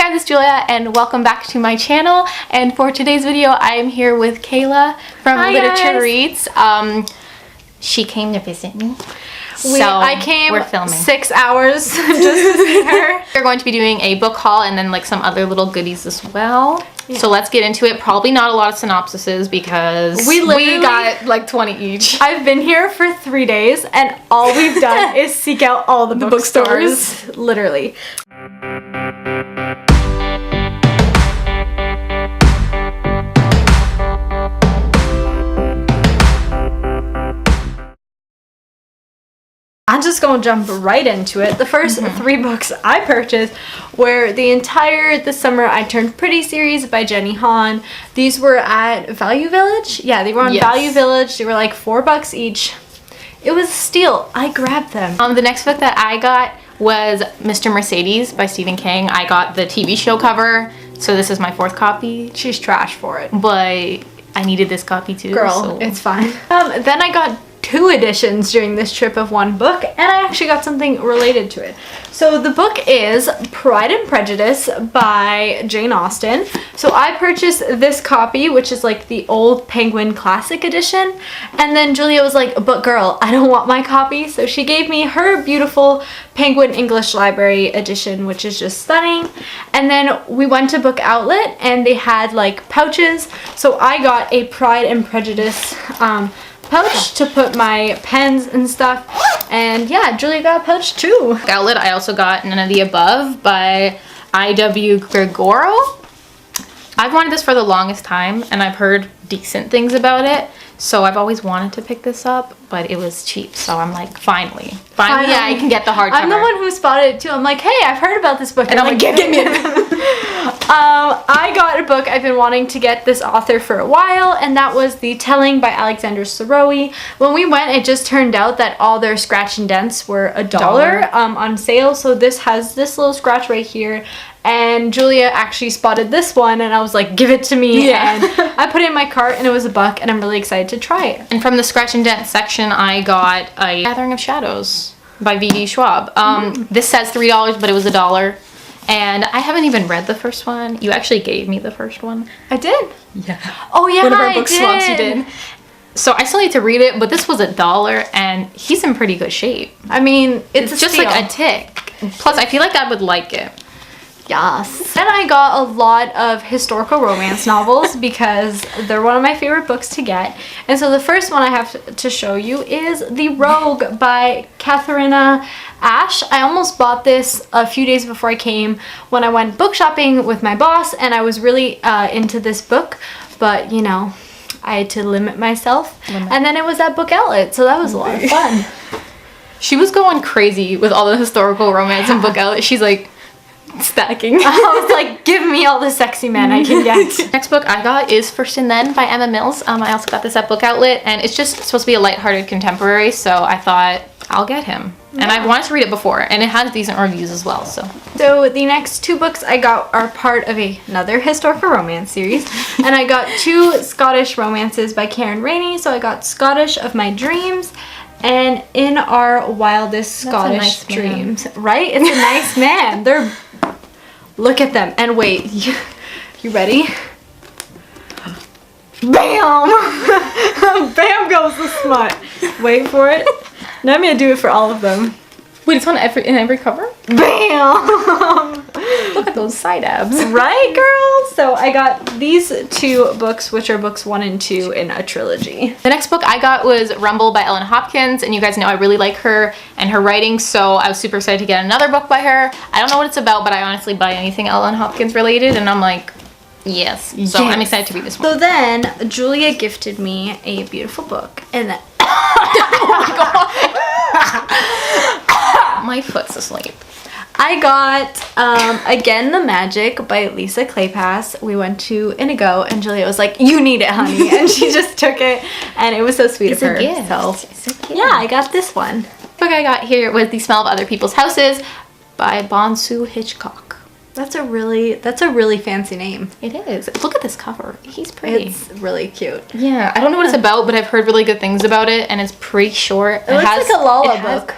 guys, it's Julia and welcome back to my channel. And for today's video, I am here with Kayla from Literature She came to visit me. I came we're filming 6 hours just to see her. We're going to be doing a book haul and then like some other little goodies as well. Yeah. So let's get into it. Probably not a lot of synopsises because we got like 20 each. I've been here for 3 days and all we've done is seek out all the bookstores. Literally. I'm just gonna jump right into it. The first 3 books I purchased were this summer I Turned Pretty series by Jenny Han. These were at Value Village. Yeah, they were on Value Village. They were like $4 each. It was a steal. I grabbed them. The next book that I got was Mr. Mercedes by Stephen King. I got the TV show cover, so this is my 4th copy. She's trash for it. But I needed this copy too. Girl, so. it's fine. Then I got 2 editions during this trip of 1 book, and I actually got something related to it. So the book is Pride and Prejudice by Jane Austen. So I purchased this copy, which is like the old Penguin Classic edition, and then Julia was like, but girl, I don't want my copy, so she gave me her beautiful Penguin English Library edition, which is just stunning. And then we went to Book Outlet and they had like pouches, so I got a Pride and Prejudice pouch to put my pens and stuff, and yeah, Julia got a pouch too. Outlet, I also got None of the Above by I.W. Gregoro. I've wanted this for the longest time and I've heard decent things about it, so I've always wanted to pick this up, but it was cheap, so I'm like, finally yeah, I can get the hardcover. I'm the one who spotted it too. I'm like, hey, I've heard about this book, and I'm like, give me it. I got a book I've been wanting to get this author for a while, and that was The Telling by Alexander Sorowi. When we went, it just turned out that all their scratch and dents were $1 on sale, so this has this little scratch right here. And Julia actually spotted this one and I was like, give it to me. Yeah. And I put it in my cart and it was $1 and I'm really excited to try it. And from the scratch and dent section, I got a Gathering of Shadows by V.D. Schwab. This says $3, but it was $1. And I haven't even read the first one. You actually gave me the first one. I did? Yeah. Oh yeah, one of our book swaps you did. So I still need to read it, but this was $1 and he's in pretty good shape. I mean, it's just like a tick. Plus, I feel like I would like it. Yes. Then I got a lot of historical romance novels because they're one of my favorite books to get. And so the first one I have to show you is The Rogue by Katharina Ashe. I almost bought this a few days before I came when I went book shopping with my boss, and I was really into this book, but you know, I had to limit myself. And then it was at Book Outlet, so that was a lot of fun. She was going crazy with all the historical romance in Book Outlet. She's like, stacking. I was like, give me all the sexy men I can get. Next book I got is First and Then by Emma Mills. I also got this at Book Outlet, and it's just supposed to be a lighthearted contemporary, so I thought I'll get him. Yeah. And I've wanted to read it before, and it has decent reviews as well. So the next 2 books I got are part of another historical romance series, and I got 2 Scottish romances by Karen Rainey. So I got Scottish of My Dreams and In Our Wildest Scottish Dreams. Right? It's a nice man. They're Look at them and wait. You ready? Bam! Bam goes the smut. Wait for it. Now I'm gonna do it for all of them. Wait, it's on in every cover? Bam! Look at those side abs. Right, girl? So I got these 2 books, which are books 1 and 2 in a trilogy. The next book I got was Rumble by Ellen Hopkins, and you guys know I really like her and her writing, so I was super excited to get another book by her. I don't know what it's about, but I honestly buy anything Ellen Hopkins related, and I'm like, yes. So I'm excited to read this one. So then Julia gifted me a beautiful book, and then oh my god. My foot's asleep. I got, again, The Magic by Lisa Kleypas. We went to Indigo, and Julia was like, you need it, honey. And she just took it, and it was so sweet of her. Gift. So, it's a gift. Yeah, I got this one. The book I got here was The Smell of Other People's Houses by Bonsu Hitchcock. That's a really fancy name. It is. Look at this cover. He's pretty. It's really cute. Yeah, I don't know what it's about, but I've heard really good things about it, and it's pretty short. It looks like a Lala book.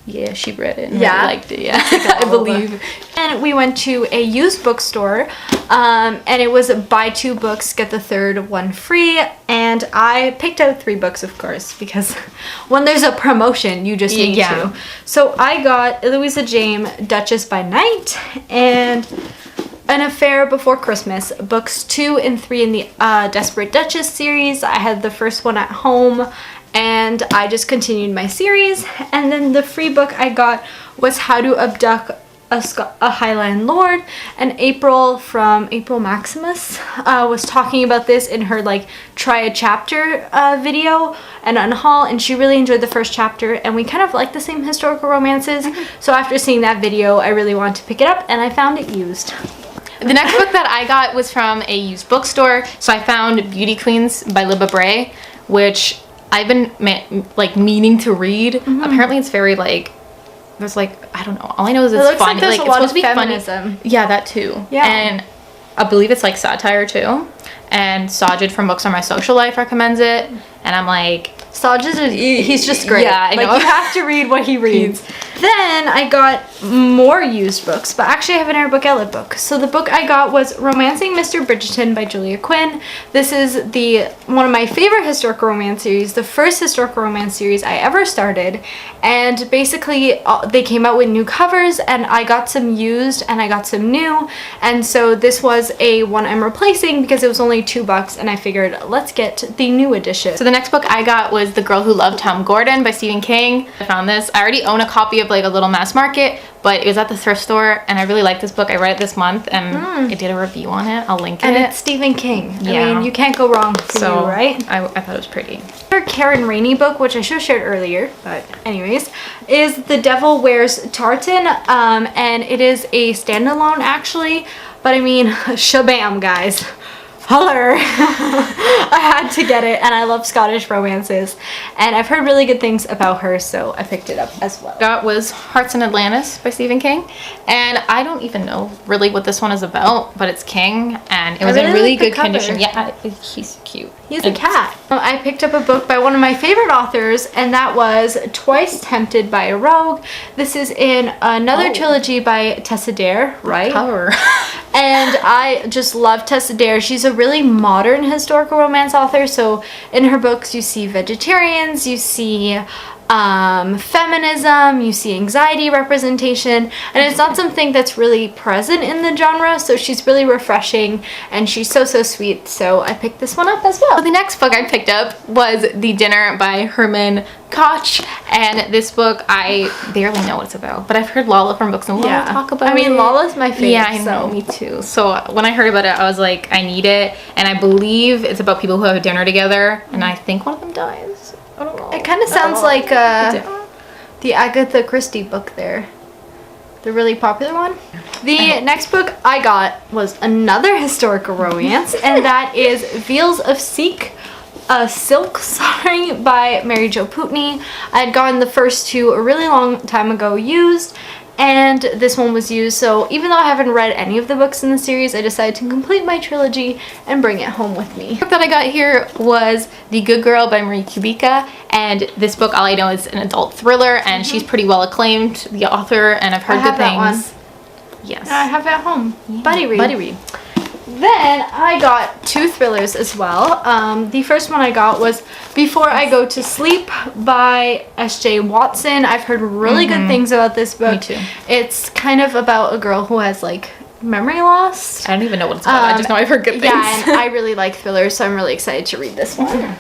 Yeah, she read it and Yeah? really liked it. Yeah, I believe. And we went to a used bookstore, and it was buy 2 books, get the third one free. And I picked out 3 books, of course, because when there's a promotion, you just need to. So I got Louisa James, Duchess by Night, and An Affair Before Christmas, books 2 and 3 in the Desperate Duchess series. I had the first one at home, and I just continued my series. And then the free book I got was How to Abduct a Highland Lord, and April from April Maximus was talking about this in her like try a chapter video and unhaul, and she really enjoyed the first chapter, and we kind of like the same historical romances. So after seeing that video, I really wanted to pick it up, and I found it used. The next book that I got was from a used bookstore. So I found Beauty Queens by Libba Bray, which I've been meaning to read. Apparently it's very like, there's like, I don't know, all I know is it's funny. Like, it's a lot supposed of to be feminism. funny. Yeah, that too. Yeah. And I believe it's like satire too. And Sajid from Books on My Social Life recommends it. And I'm like, Sajid, he's just great. Yeah, I know. Like, you have to read what he reads. Then I got more used books, but actually I have an Air Book Outlet book. So the book I got was Romancing Mr. Bridgerton by Julia Quinn. This is one of my favorite historical romance series, the first historical romance series I ever started. And basically they came out with new covers, and I got some used and I got some new. And so this was a one I'm replacing because it was only $2, and I figured let's get the new edition. So the next book I got was The Girl Who Loved Tom Gordon by Stephen King. I found this. I already own a copy of like a little mass market, but it was at the thrift store, and I really liked this book. I read it this month, and it did a review on it. I'll link it. And it's Stephen King. Yeah. I mean, you can't go wrong for you, right? I thought it was pretty. Her Karen Rainey book, which I should have shared earlier, but anyways, is The Devil Wears Tartan, and it is a standalone actually, but I mean, shabam, guys. Holler. I had to get it, and I love Scottish romances, and I've heard really good things about her, so I picked it up as well. That was Hearts in Atlantis by Stephen King, and I don't even know really what this one is about, but it's King, and it was in really good condition. Yeah, he's cute. He's a cat. I picked up a book by one of my favorite authors, and that was Twice Tempted by a Rogue. This is in another trilogy by Tessa Dare, right? Cover. And I just love Tessa Dare. She's a really modern historical romance author, so in her books you see vegetarians, you see feminism, you see anxiety representation, and it's not something that's really present in the genre, so she's really refreshing, and she's so sweet, so I picked this one up as well. So the next book I picked up was The Dinner by Herman Koch, and this book I barely know what it's about, but I've heard Lala from Books and Lala talk about it. I mean, Lala's my favorite. Yeah, I know, me too. So when I heard about it, I was like, I need it, and I believe it's about people who have dinner together, and I think one of them dies. I don't know. It kind of sounds like the Agatha Christie book there. The really popular one. The next book I got was another historical romance, and that is Veils of Silk by Mary Jo Putney. I had gotten the first 2 a really long time ago used, and this one was used, so even though I haven't read any of the books in the series, I decided to complete my trilogy and bring it home with me. The book that I got here was The Good Girl by Marie Kubica, and this book, all I know, is an adult thriller, and she's pretty well acclaimed, the author, and I've heard good things. Yes. I have it at home. Yeah. Buddy read. Then I got 2 thrillers as well. The first one I got was Before I Go to Sleep by S.J. Watson. I've heard really good things about this book. Me too. It's kind of about a girl who has like memory loss. I don't even know what it's about. I just know I've heard good things. Yeah, and I really like thrillers, so I'm really excited to read this one.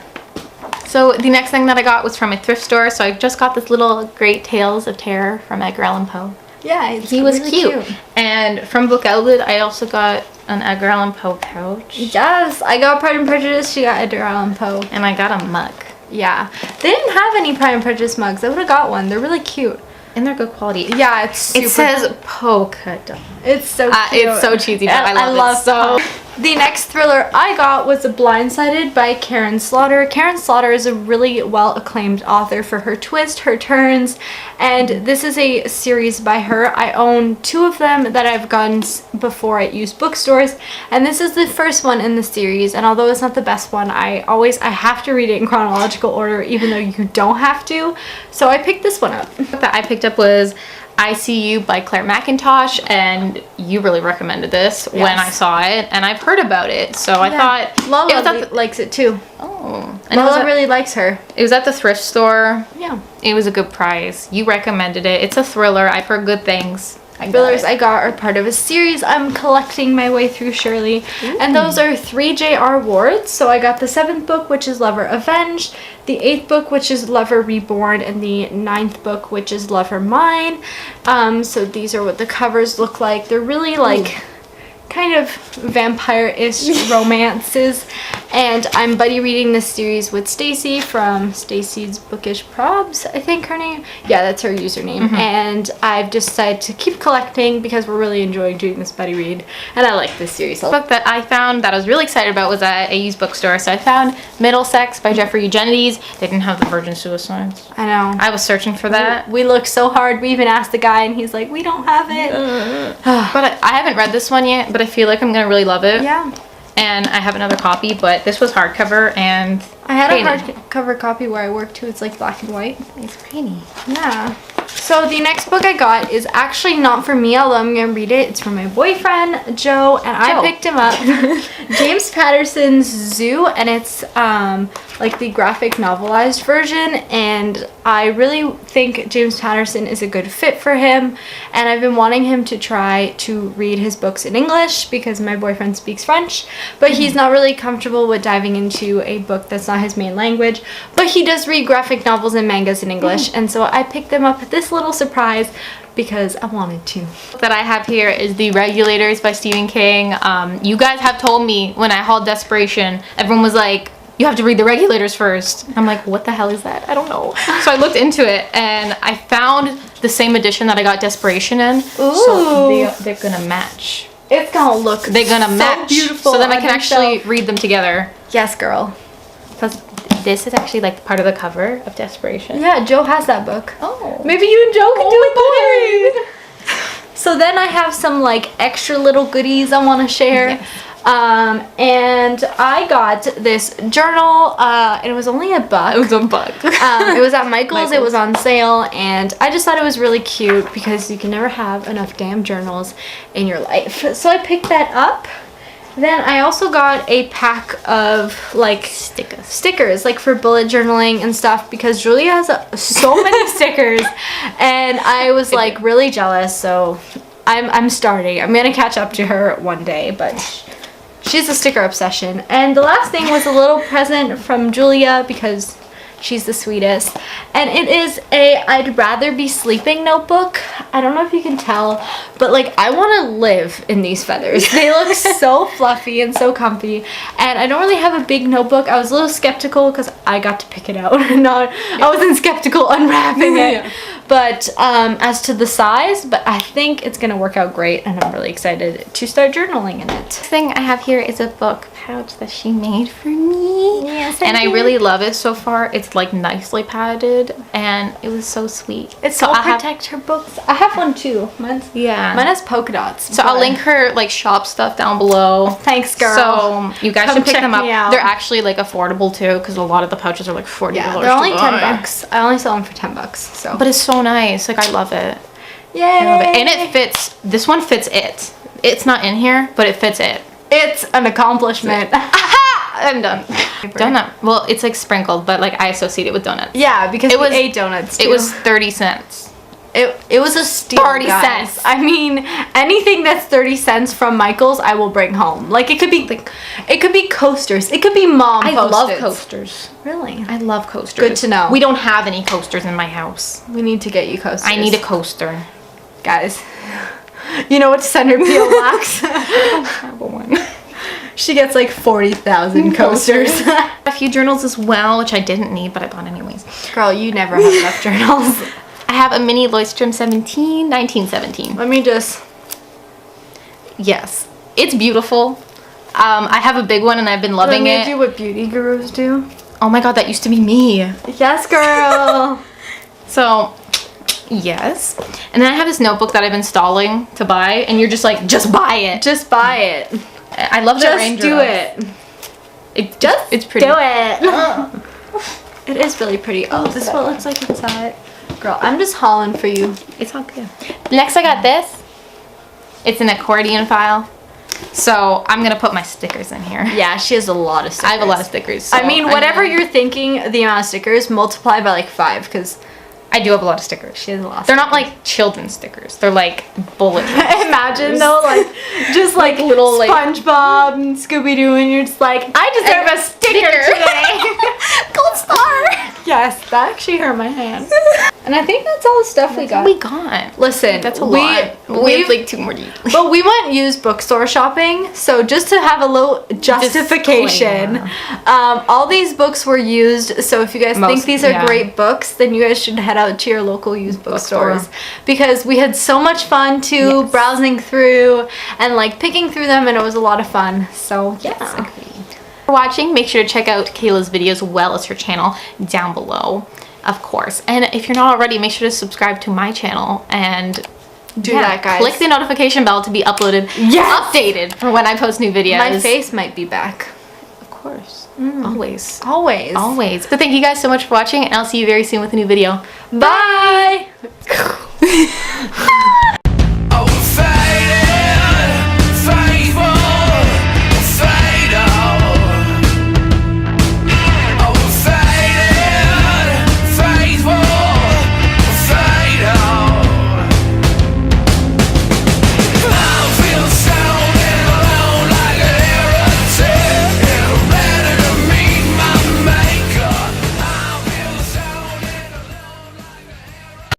So the next thing that I got was from a thrift store. So I just got this little Great Tales of Terror from Edgar Allan Poe. Yeah, he was really cute. And from Book Outlet, I also got an Edgar Allan Poe pouch. Yes, I got Pride and Prejudice, she got Edgar Allan Poe. And I got a mug. Yeah, they didn't have any Pride and Prejudice mugs. I would have got one. They're really cute. And they're good quality. Yeah, it's super. It says polka dot. It's so cute. It's so cheesy, but I love it so. The next thriller I got was Blindsided by Karen Slaughter. Karen Slaughter is a really well-acclaimed author for her twists, her turns, and this is a series by her. I own 2 of them that I've gotten before at used bookstores, and this is the first one in the series, and although it's not the best one, I have to read it in chronological order, even though you don't have to, so I picked this one up. That I picked up was I See You by Claire McIntosh, and you really recommended this when I saw it, and I've heard about it, so I thought Lola likes it too. Oh, and Lola really likes her. It was at the thrift store. Yeah, it was a good price. You recommended it. It's a thriller. I've heard good things. Thrillers I got are part of a series I'm collecting my way through, Shirley. Ooh. And those are 3 J.R. Wards. So I got the 7th book, which is Lover Avenged, the 8th book, which is Lover Reborn, and the 9th book, which is Lover Mine. So these are what the covers look like. They're really like kind of vampire-ish romances, and I'm buddy reading this series with Stacy from Stacy's Bookish Probs, I think her name. Yeah, that's her username. And I've decided to keep collecting because we're really enjoying doing this buddy read, and I like this series. The book that I found that I was really excited about was at a used bookstore. So I found Middlesex by Jeffrey Eugenides. They didn't have the Virgin Suicides. I know. I was searching for that. We looked so hard. We even asked the guy, and he's like, we don't have it. But I haven't read this one yet, but I feel like I'm gonna really love it. Yeah. And I have another copy, but this was hardcover, and I had a hardcover copy where I work too. It's like black and white. It's pretty. Yeah. So the next book I got is actually not for me, although I'm gonna read it. It's for my boyfriend Joe, and I picked him up. James Patterson's Zoo, and it's like the graphic novelized version, and I really think James Patterson is a good fit for him, and I've been wanting him to try to read his books in English because my boyfriend speaks French, but he's not really comfortable with diving into a book that's not his main language, but he does read graphic novels and mangas in English, and so I picked them up at this little surprise because I wanted to. That I have here is The Regulators by Stephen King. You guys have told me when I hauled Desperation, everyone was like, you have to read The Regulators first. I'm like, what the hell is that? I don't know. So I looked into it, and I found the same edition that I got Desperation in. Ooh. So they're gonna match. It's gonna look They're gonna match. Beautiful. So then I can actually read them together. Yes, girl. Plus, this is actually like part of the cover of Desperation. Yeah, Joe has that book. Oh. Maybe you and Joe can do a buddy read. So then I have some like extra little goodies I want to share. Yes. And I got this journal, and it was only $1. It was $1. It was at Michael's. It was on sale, and I just thought it was really cute because you can never have enough damn journals in your life. So I picked that up. Then I also got a pack of like stickers like for bullet journaling and stuff because Julia has so many stickers, and I was like really jealous. So I'm starting. I'm gonna catch up to her one day, but she's a sticker obsession. And the last thing was a little present from Julia because she's the sweetest, and it is a I'd rather be sleeping notebook. I don't know if you can tell, but like I want to live in these feathers. They look so fluffy and so comfy, and I don't really have a big notebook. I was a little skeptical because I got to pick it out. I wasn't skeptical unwrapping it. Yeah. But as to the size, but I think it's gonna work out great, and I'm really excited to start journaling in it. The thing I have here is a book pouch that she made for me. Yes, and I really love it so far. It's like nicely padded, and it was so sweet. It's so protect her books. I have one too. Mine has polka dots. So I'll link her like shop stuff down below. Thanks, girl. So you guys should pick them up. Out. They're actually like affordable too, because a lot of the pouches are like $40. Yeah, they're only $10. I only sell them for $10. So, but it's so nice. Like I love it. Yay! I love it. And it fits. This one fits it. It's not in here, but it fits it. It's an accomplishment. I'm done. Donut. Well, it's like sprinkled, but like I associate it with donuts. Yeah, because we ate donuts too. It was 30 cents. It was a steal. 30 cents. I mean, anything that's 30 cents from Michael's, I will bring home. Like it could be coasters. It could be mom. I love coasters. Really? I love coasters. Good to know. We don't have any coasters in my house. We need to get you coasters. I need a coaster, guys. You know what to send her P.O. Box? I don't have one. She gets like 40,000 coasters. A few journals as well, which I didn't need, but I bought anyways. Girl, you never have enough journals. I have a mini Leuchtturm 1917. Let me just... Yes. It's beautiful. I have a big one and I've been loving Let me it. do what beauty gurus do. Oh my god, that used to be me. Yes, girl. So, yes. And then I have this notebook that I've been stalling to buy, and you're just like, just buy it. Just buy it. I love the Just ranger. do it. It's pretty. Do it. It is really pretty. Oh, this is what it looks like inside. Girl, I'm just hauling for you. It's all good. Next I got this. It's an accordion file. So I'm gonna put my stickers in here. Yeah, she has a lot of stickers. I have a lot of stickers. So I mean, whatever you're thinking, the amount of stickers, multiply by like 5, because I do have a lot of stickers. she has a lot of They're not like children's stickers. They're like bullet. Imagine though, like, just like little, like- SpongeBob and Scooby-Doo, and you're just like, I deserve a sticker today. Gold star. Yes, that actually hurt my hand. And I think that's all the stuff we got. We got. Listen, That's a lot. We have like 2 more to eat. But we went used bookstore shopping, so just to have a little justification, Disclaimer. all these books were used, so if you guys think these are great books, then you guys should head out to your local used bookstores, because we had so much fun too, browsing through and like picking through them, and it was a lot of fun. So yeah. For watching, make sure to check out Kayla's videos as well as her channel down below, of course. And if you're not already, make sure to subscribe to my channel and Do that, guys. click the notification bell to be updated for when I post new videos. My face might be back. Of course. Always. Always. Always. But thank you guys so much for watching, and I'll see you very soon with a new video. Bye!